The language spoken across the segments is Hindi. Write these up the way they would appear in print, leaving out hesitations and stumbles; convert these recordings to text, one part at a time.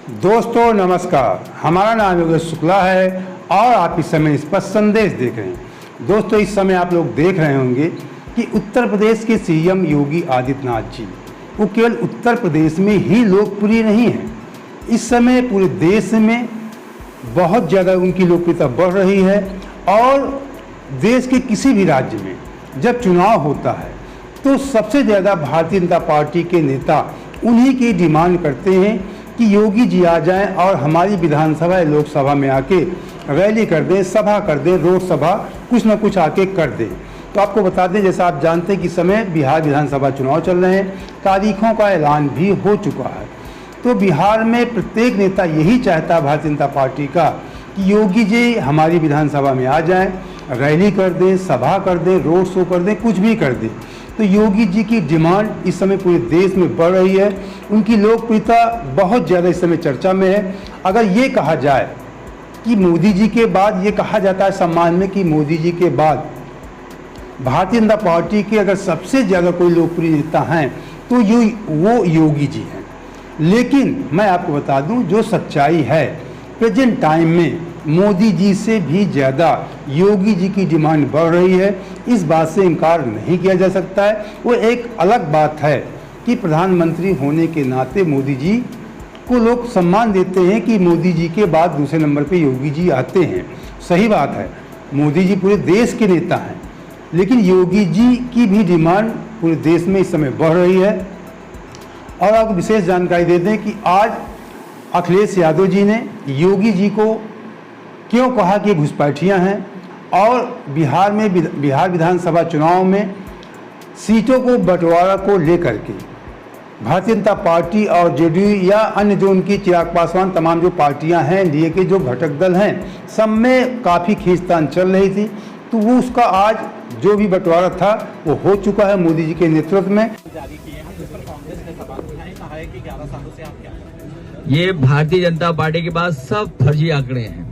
दोस्तों नमस्कार, हमारा नाम योगेश शुक्ला है और आप इस समय स्पष्ट संदेश देख रहे हैं। दोस्तों इस समय आप लोग देख रहे होंगे कि उत्तर प्रदेश के सीएम योगी आदित्यनाथ जी वो केवल उत्तर प्रदेश में ही लोकप्रिय नहीं है, इस समय पूरे देश में बहुत ज़्यादा उनकी लोकप्रियता बढ़ रही है। और देश के किसी भी राज्य में जब चुनाव होता है तो सबसे ज़्यादा भारतीय जनता पार्टी के नेता उन्हीं की डिमांड करते हैं कि योगी जी आ जाएं और हमारी विधानसभा या लोकसभा में आके रैली कर दें, सभा कर दें, रोड सभा कुछ ना कुछ आके कर दें। तो आपको बता दें, जैसा आप जानते हैं कि इस समय बिहार विधानसभा चुनाव चल रहे हैं, तारीखों का ऐलान भी हो चुका है। तो बिहार में प्रत्येक नेता यही चाहता है भारतीय जनता पार्टी का कि योगी जी हमारी विधानसभा में आ जाएं, रैली कर दें, सभा कर दें, रोड शो कर दें, कुछ भी कर दें। तो योगी जी की डिमांड इस समय पूरे देश में बढ़ रही है, उनकी लोकप्रियता बहुत ज़्यादा इस समय चर्चा में है। अगर ये कहा जाए कि मोदी जी के बाद, ये कहा जाता है सम्मान में कि मोदी जी के बाद भारतीय जनता पार्टी के अगर सबसे ज़्यादा कोई लोकप्रिय नेता हैं तो वो योगी जी हैं। लेकिन मैं आपको बता दूं, जो सच्चाई है प्रेजेंट टाइम में मोदी जी से भी ज़्यादा योगी जी की डिमांड बढ़ रही है। इस बात से इनकार नहीं किया जा सकता है। वो एक अलग बात है कि प्रधानमंत्री होने के नाते मोदी जी को लोग सम्मान देते हैं कि मोदी जी के बाद दूसरे नंबर पे योगी जी आते हैं। सही बात है, मोदी जी पूरे देश के नेता हैं, लेकिन योगी जी की भी डिमांड पूरे देश में इस समय बढ़ रही है। और आपको विशेष जानकारी दे दें कि आज अखिलेश यादव जी ने योगी जी को क्यों कहा कि घुसपैठियाँ हैं और बिहार विधानसभा चुनाव में सीटों को बंटवारा को लेकर के भारतीय जनता पार्टी और जेडीयू या अन्य जो उनकी चिराग पासवान तमाम जो पार्टियां हैं, एनडीए के जो घटक दल हैं, सब में काफ़ी खींचतान चल रही थी। तो वो उसका आज जो भी बंटवारा था वो हो चुका है मोदी जी के नेतृत्व में। ये भारतीय जनता पार्टी के पास सब फर्जी आंकड़े हैं।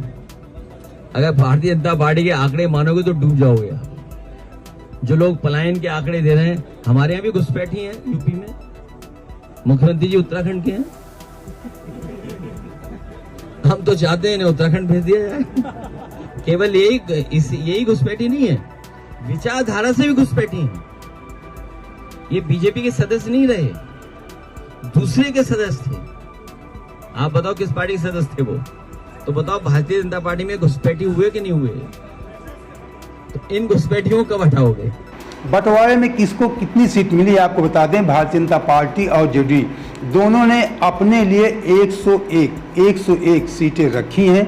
अगर भारतीय जनता पार्टी के आंकड़े मानोगे तो डूब जाओगे। जो लोग पलायन के आंकड़े दे रहे हैं, हमारे यहाँ भी घुसपैठी हैं यूपी में। मुख्यमंत्री जी उत्तराखंड के हैं। हम तो चाहते हैं उत्तराखंड भेज दिया जाए। केवल यही घुसपैठी नहीं है, विचारधारा से भी घुसपैठी है। ये बीजेपी के सदस्य नहीं रहे, दूसरे के सदस्य थे। आप बताओ किस पार्टी के सदस्य थे वो? तो बताओ भारतीय जनता पार्टी में घुसपैठी हुए कि नहीं हुए? तो इन घुसपैठियों को कब हटाओगे? बंटवारे में किसको कितनी सीट मिली आपको बता दें। भारतीय जनता पार्टी और जेडीयू दोनों ने अपने लिए 101 सीटें रखी हैं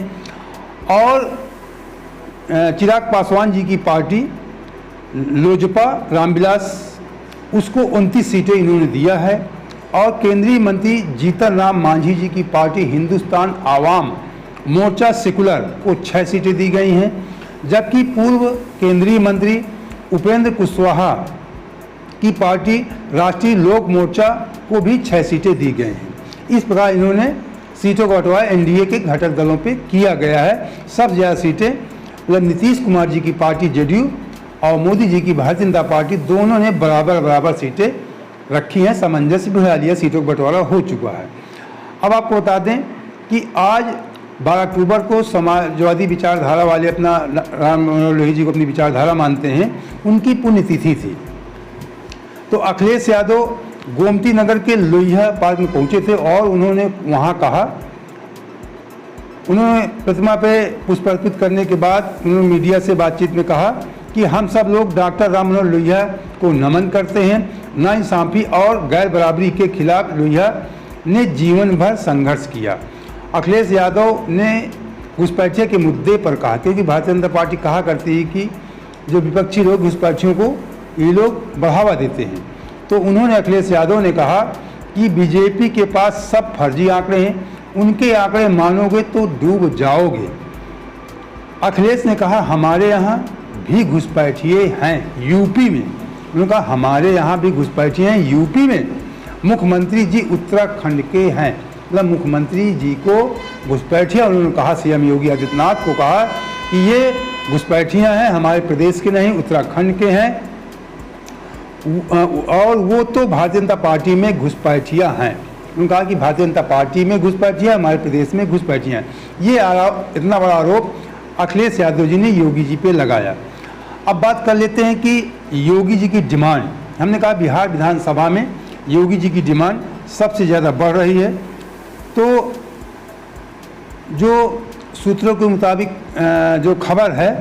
और चिराग पासवान जी की पार्टी लोजपा रामविलास उसको 29 सीटें इन्होंने दिया है और केंद्रीय मंत्री जीतन राम मांझी जी की पार्टी हिंदुस्तान आवाम मोर्चा सेकुलर को 6 सीटें दी गई हैं, जबकि पूर्व केंद्रीय मंत्री उपेंद्र कुशवाहा की पार्टी राष्ट्रीय लोक मोर्चा को भी 6 सीटें दी गई हैं। इस प्रकार इन्होंने सीटों का बंटवारा एनडीए के घटक दलों पे किया गया है। सबसे ज़्यादा सीटें मतलब नीतीश कुमार जी की पार्टी जेडीयू और मोदी जी की भारतीय जनता पार्टी दोनों ने बराबर सीटें रखी हैं। सामंजस्य बिठा लिया, सीटों का बंटवारा हो चुका है। अब आपको बता दें कि आज 12 अक्टूबर को समाजवादी विचारधारा वाले अपना राम मनोहर लोहिया जी को अपनी विचारधारा मानते हैं, उनकी पुण्यतिथि थी। तो अखिलेश यादव गोमती नगर के लोहिया पार्क में पहुंचे थे और उन्होंने वहां कहा, उन्होंने प्रतिमा पे पुष्प अर्पित करने के बाद उन्होंने मीडिया से बातचीत में कहा कि हम सब लोग डॉक्टर राम मनोहर लोहिया को नमन करते हैं। नाइंसाफी और गैर बराबरी के खिलाफ लोहिया ने जीवन भर संघर्ष किया। अखिलेश यादव ने घुसपैठियों के मुद्दे पर कहा, क्योंकि भारतीय जनता पार्टी कहा करती है कि जो विपक्षी लोग घुसपैठियों को ये लोग बढ़ावा देते हैं। तो उन्होंने अखिलेश यादव ने कहा कि बीजेपी के पास सब फर्जी आंकड़े हैं, उनके आंकड़े मानोगे तो डूब जाओगे। अखिलेश ने कहा हमारे यहाँ भी घुसपैठिए हैं यूपी में। उन्होंने कहा हमारे यहाँ भी घुसपैठिए हैं यूपी में। मुख्यमंत्री जी उत्तराखंड के हैं, मतलब मुख्यमंत्री जी को घुसपैठियाँ, उन्होंने कहा सीएम योगी आदित्यनाथ को कहा कि ये घुसपैठियाँ हैं, हमारे प्रदेश के नहीं उत्तराखंड के हैं और वो तो भारतीय जनता पार्टी में घुसपैठियाँ हैं। उन्होंने कहा कि भारतीय जनता पार्टी में घुसपैठियाँ, हमारे प्रदेश में घुसपैठियाँ। ये इतना बड़ा आरोप अखिलेश यादव जी ने योगी जी पे लगाया। अब बात कर लेते हैं कि योगी जी की डिमांड, हमने कहा बिहार विधानसभा में योगी जी की डिमांड सबसे ज़्यादा बढ़ रही है। तो जो सूत्रों के मुताबिक जो खबर है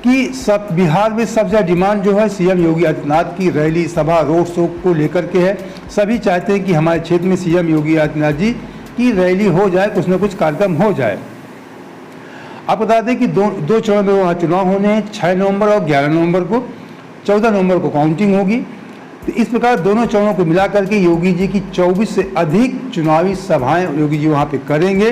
कि सब बिहार में सबसे ज़्यादा डिमांड जो है सीएम योगी आदित्यनाथ की रैली, सभा, रोड शो को लेकर के है। सभी चाहते हैं कि हमारे क्षेत्र में सीएम योगी आदित्यनाथ जी की रैली हो जाए, कुछ न कुछ कार्यक्रम हो जाए। आप बता दें कि दो चरणों में वहाँ चुनाव होने हैं, 6 नवंबर और 11 नवंबर को। 14 नवंबर को काउंटिंग होगी। तो इस प्रकार दोनों चरणों को मिलाकर के योगी जी की 24 से अधिक चुनावी सभाएं योगी जी वहाँ पे करेंगे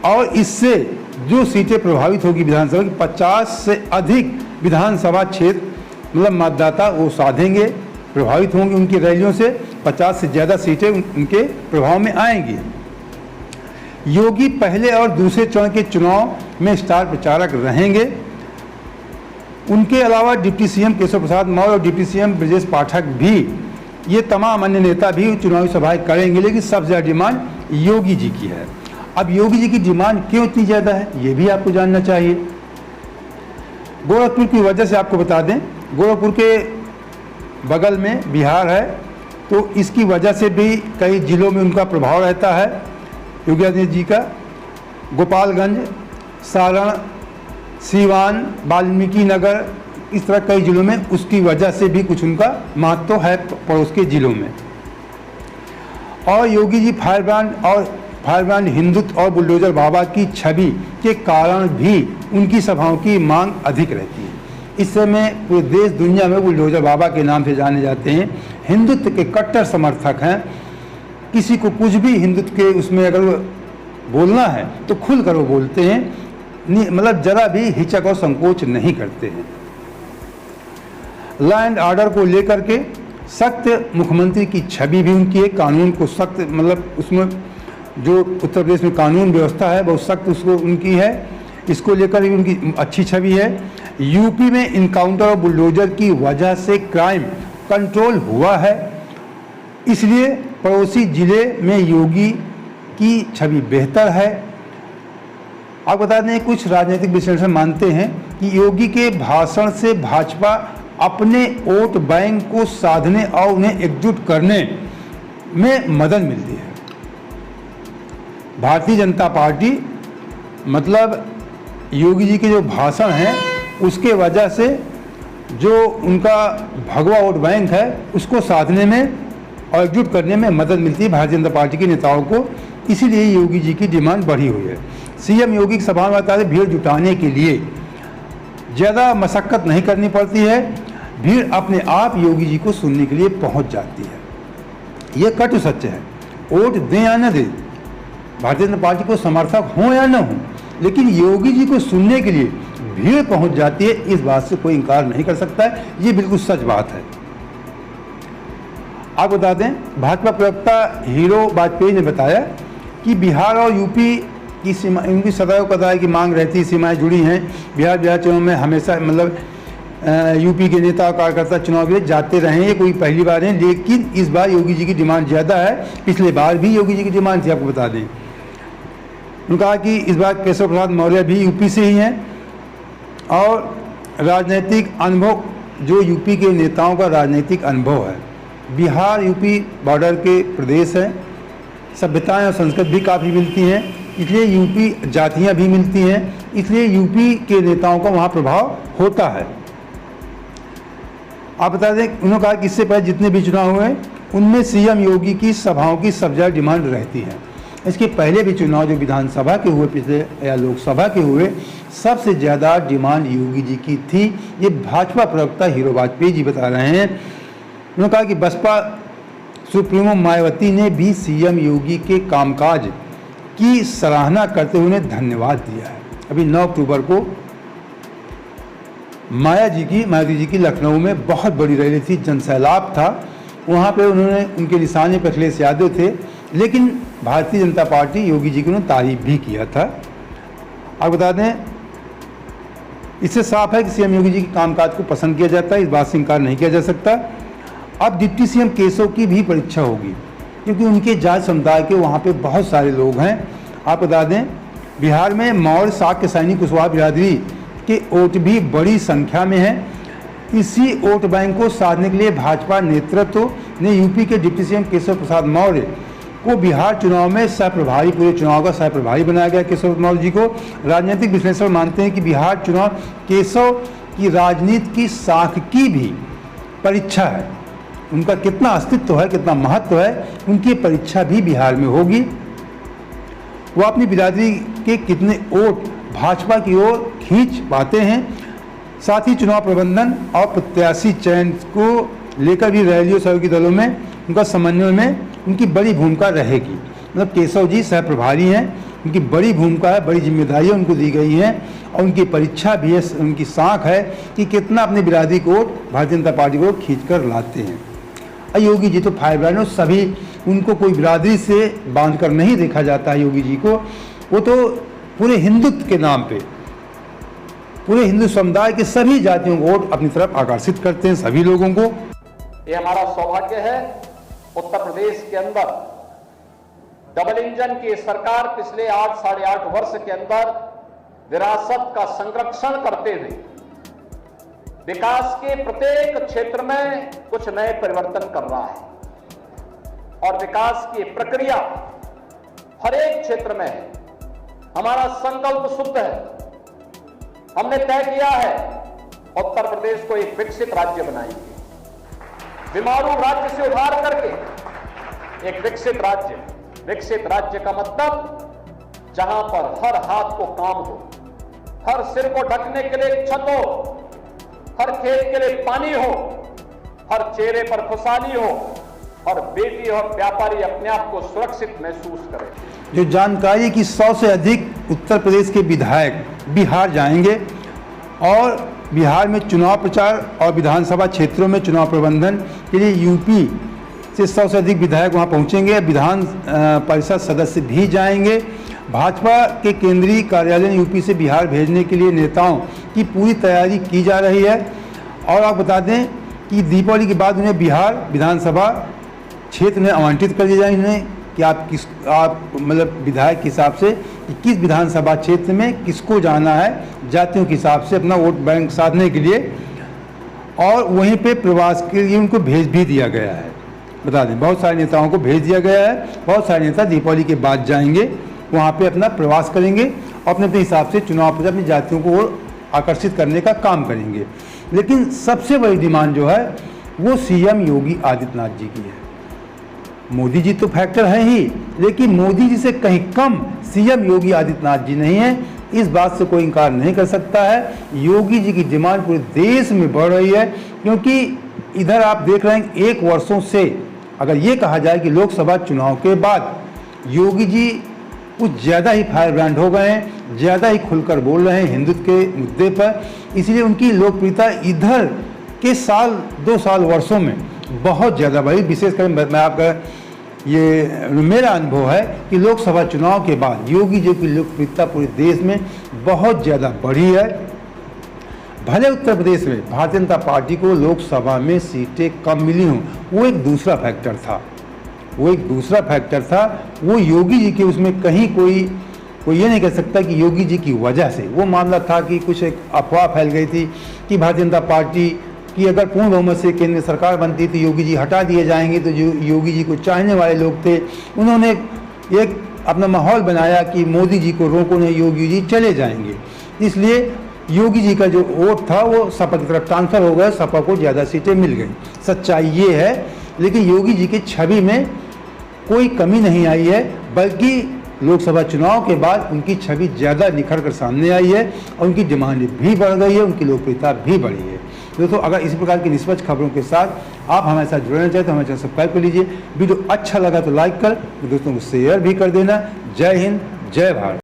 और इससे जो सीटें प्रभावित होगी विधानसभा की 50 से अधिक विधानसभा क्षेत्र मतलब मतदाता वो साधेंगे, प्रभावित होंगे उनकी रैलियों से। 50 से ज़्यादा सीटें उनके प्रभाव में आएंगी। योगी पहले और दूसरे चरण के चुनाव में स्टार प्रचारक रहेंगे। उनके अलावा डिप्टी सीएम केशव प्रसाद मौर्य और डिप्टी सीएम ब्रजेश पाठक भी, ये तमाम अन्य नेता भी चुनावी सभाएं करेंगे, लेकिन सबसे ज़्यादा डिमांड योगी जी की है। अब योगी जी की डिमांड क्यों इतनी ज़्यादा है, ये भी आपको जानना चाहिए। गोरखपुर की वजह से आपको बता दें, गोरखपुर के बगल में बिहार है, तो इसकी वजह से भी कई जिलों में उनका प्रभाव रहता है योगी आदित्यनाथ जी का। गोपालगंज, सारण, सीवान, वाल्मीकि नगर, इस तरह कई जिलों में उसकी वजह से भी कुछ उनका महत्व है पड़ोस के जिलों में। और योगी जी फायरब्रांड हिंदुत्व और बुलडोजर बाबा की छवि के कारण भी उनकी सभाओं की मांग अधिक रहती है। इस समय पूरे देश दुनिया में बुलडोजर बाबा के नाम से जाने जाते हैं। हिंदुत्व के कट्टर समर्थक हैं। किसी को कुछ भी हिंदुत्व के उसमें अगर बोलना है तो खुल कर वो बोलते हैं, मतलब जरा भी हिचक और संकोच नहीं करते हैं। लॉ एंड ऑर्डर को लेकर के सख्त मुख्यमंत्री की छवि भी उनकी है। कानून को सख्त, मतलब उसमें जो उत्तर प्रदेश में कानून व्यवस्था है बहुत सख्त उसको उनकी है, इसको लेकर भी उनकी अच्छी छवि है। यूपी में इनकाउंटर और बुलडोजर की वजह से क्राइम कंट्रोल हुआ है, इसलिए पड़ोसी जिले में योगी की छवि बेहतर है। आप बता दें, कुछ राजनीतिक विश्लेषक मानते हैं कि योगी के भाषण से भाजपा अपने वोट बैंक को साधने और उन्हें एकजुट करने में मदद मिलती है। भारतीय जनता पार्टी मतलब योगी जी के जो भाषण हैं उसके वजह से जो उनका भगवा वोट बैंक है उसको साधने में और एकजुट करने में मदद मिलती है भारतीय जनता पार्टी के नेताओं को, इसीलिए योगी जी की डिमांड बढ़ी हुई है। सीएम योगी की सभा में बता दें, भीड़ जुटाने के लिए ज़्यादा मशक्क़त नहीं करनी पड़ती है, भीड़ अपने आप योगी जी को सुनने के लिए पहुंच जाती है। ये कटु सत्य है। वोट दें या न दें, भारतीय जनता पार्टी को समर्थक हों या न हों, लेकिन योगी जी को सुनने के लिए भीड़ पहुंच जाती है, इस बात से कोई इनकार नहीं कर सकता है। ये बिल्कुल सच बात है। आप बता दें, भाजपा प्रवक्ता हीरो वाजपेयी ने बताया कि बिहार और यूपी की सीमा, इनकी सदैव कदाई की मांग रहती, सीमाएं जुड़ी हैं। बिहार चुनाव में हमेशा मतलब यूपी के नेता और कार्यकर्ता चुनाव के लिए जाते रहे, ये कोई पहली बार है, लेकिन इस बार योगी जी की डिमांड ज़्यादा है। पिछले बार भी योगी जी की डिमांड थी, आपको बता दें। उन्होंने कहा कि इस बार केशव प्रसाद मौर्य भी यूपी से ही हैं और राजनीतिक अनुभव, जो यूपी के नेताओं का राजनीतिक अनुभव है। बिहार यूपी बॉर्डर के प्रदेश हैं, सभ्यताएं और संस्कृत भी काफ़ी मिलती हैं, इसलिए यूपी जातियां भी मिलती हैं, इसलिए यूपी के नेताओं का वहाँ प्रभाव होता है। आप बता दें, उन्होंने कहा कि इससे पहले जितने भी चुनाव हुए उनमें सीएम योगी की सभाओं की सबसे ज़्यादा डिमांड रहती है। इसके पहले भी चुनाव जो विधानसभा के हुए पिछले या लोकसभा के हुए, सबसे ज़्यादा डिमांड योगी जी की थी। ये भाजपा प्रवक्ता हीरो वाजपेयी जी बता रहे हैं। उन्होंने कहा कि बसपा सुप्रीमो मायावती ने भी सीएम योगी के कामकाज की सराहना करते हुए उन्हें धन्यवाद दिया है। अभी 9 अक्टूबर को मायावती जी की लखनऊ में बहुत बड़ी रैली थी, जनसैलाब था। वहाँ पे उन्होंने, उनके निशाने पर अखिलेश यादव थे, लेकिन भारतीय जनता पार्टी योगी जी की उन्होंने तारीफ भी किया था। आप बता दें, इससे साफ है कि सीएम योगी जी के कामकाज को पसंद किया जाता है, इस बात से इनकार नहीं किया जा सकता। अब डिप्टी सीएम केशव की भी परीक्षा होगी। क्योंकि उनके जाट समुदाय के वहाँ पे बहुत सारे लोग हैं। आप बता दें, बिहार में मौर्य शाक्य सैनी कुशवाहा बिरादरी के वोट भी बड़ी संख्या में हैं। इसी वोट बैंक को साधने के लिए भाजपा नेतृत्व ने यूपी के डिप्टी सीएम केशव प्रसाद मौर्य को बिहार चुनाव में सह प्रभारी, पूरे चुनाव का सह प्रभारी बनाया गया। केशव मौर्य जी को राजनीतिक विश्लेषक मानते हैं कि बिहार चुनाव केशव की राजनीति की साख की भी परीक्षा है। उनका कितना अस्तित्व है, कितना महत्व है, उनकी परीक्षा भी बिहार में होगी। वो अपनी बिरादरी के कितने वोट भाजपा की ओर खींच पाते हैं। साथ ही चुनाव प्रबंधन और प्रत्याशी चयन को लेकर भी रैलियों सहयोगी दलों में उनका समन्वय में उनकी बड़ी भूमिका रहेगी। मतलब केशव जी सह प्रभारी हैं, उनकी बड़ी भूमिका है, बड़ी जिम्मेदारियां उनको दी गई हैं और उनकी परीक्षा भी है, उनकी साख है कि कितना अपनी बिरादरी को भारतीय जनता पार्टी को खींच कर लाते हैं। योगी जी तो फायर ब्रांड, सभी उनको कोई बिरादरी से बांध कर नहीं देखा जाता है। योगी जी को वो तो पूरे हिंदुत्व के नाम पे पूरे हिंदू समुदाय के सभी जातियों को वोट अपनी तरफ आकर्षित करते हैं, सभी लोगों को। ये हमारा सौभाग्य है, उत्तर प्रदेश के अंदर डबल इंजन की सरकार पिछले 8 साढ़े 8 वर्ष के अंदर विरासत का संरक्षण करते हुए विकास के प्रत्येक क्षेत्र में कुछ नए परिवर्तन कर रहा है और विकास की प्रक्रिया हर एक क्षेत्र में है। हमारा संकल्प शुद्ध है। हमने तय किया है उत्तर प्रदेश को एक विकसित राज्य बनाएंगे, बीमारू राज्य से उभार करके एक विकसित राज्य। विकसित राज्य का मतलब जहां पर हर हाथ को काम हो, हर सिर को ढकने के लिए छत हो, हर खेत के लिए पानी हो, हर चेहरे पर खुशहाली हो और बेटी और व्यापारी अपने आप को सुरक्षित महसूस करें। जो जानकारी कि 100 से अधिक उत्तर प्रदेश के विधायक बिहार जाएंगे और बिहार में चुनाव प्रचार और विधानसभा क्षेत्रों में चुनाव प्रबंधन के लिए यूपी से 100 से अधिक विधायक वहां पहुंचेंगे। विधान परिषद सदस्य भी जाएंगे। भाजपा के केंद्रीय कार्यालय ने यूपी से बिहार भेजने के लिए नेताओं की पूरी तैयारी की जा रही है। और आप बता दें कि दीपावली के बाद उन्हें बिहार विधानसभा क्षेत्र में आवंटित कर दिया जाए उन्हें कि आप मतलब विधायक के हिसाब से कि किस विधानसभा क्षेत्र में किसको जाना है, जातियों के हिसाब से अपना वोट बैंक साधने के लिए। और वहीं पे प्रवास के लिए उनको भेज भी दिया गया है। बता दें, बहुत सारे नेताओं को भेज दिया गया है। बहुत सारे नेता दीपावली के बाद जाएंगे, वहाँ पे अपना प्रवास करेंगे और अपने हिसाब से चुनाव पर अपनी जातियों को और आकर्षित करने का काम करेंगे। लेकिन सबसे बड़ी डिमांड जो है वो सीएम योगी आदित्यनाथ जी की है। मोदी जी तो फैक्टर है ही, लेकिन मोदी जी से कहीं कम सीएम योगी आदित्यनाथ जी नहीं है। इस बात से कोई इनकार नहीं कर सकता है। योगी जी की डिमांड पूरे देश में बढ़ रही है, क्योंकि इधर आप देख रहे हैं 1 वर्षों से अगर ये कहा जाए कि लोकसभा चुनाव के बाद योगी जी कुछ ज़्यादा ही फायर ब्रांड हो गए हैं, ज़्यादा ही खुलकर बोल रहे हैं हिंदुत्व के मुद्दे पर। इसलिए उनकी लोकप्रियता इधर के 2 साल वर्षों में बहुत ज़्यादा बढ़ी। विशेषकर मैं आपका ये मेरा अनुभव है कि लोकसभा चुनाव के बाद योगी जी की लोकप्रियता पूरे देश में बहुत ज़्यादा बढ़ी है। भले उत्तर प्रदेश में भारतीय जनता पार्टी को लोकसभा में सीटें कम मिली हों, वो एक दूसरा फैक्टर था। वो योगी जी के उसमें कहीं कोई ये नहीं कह सकता कि योगी जी की वजह से वो मामला था कि कुछ एक अफवाह फैल गई थी कि भारतीय जनता पार्टी की अगर पूर्ण बहुमत से केंद्र सरकार बनती तो योगी जी हटा दिए जाएंगे। तो जो योगी जी को चाहने वाले लोग थे, उन्होंने एक अपना माहौल बनाया कि मोदी जी को रोको नहीं, योगी जी चले जाएंगे। इसलिए योगी जी का जो वोट था वो सपा की तरफ ट्रांसफर हो गया, सपा को ज़्यादा सीटें मिल गई। सच्चाई ये है, लेकिन योगी जी की छवि में कोई कमी नहीं आई है, बल्कि लोकसभा चुनाव के बाद उनकी छवि ज़्यादा निखर कर सामने आई है और उनकी डिमांड भी बढ़ गई है, उनकी लोकप्रियता भी बढ़ी है। दोस्तों, अगर इसी प्रकार की निष्पक्ष खबरों के साथ आप हमारे साथ जुड़ना चाहें तो हमारे चैनल सब्सक्राइब कर लीजिए। वीडियो अच्छा लगा तो लाइक कर, दोस्तों को शेयर भी कर देना। जय हिंद, जय भारत।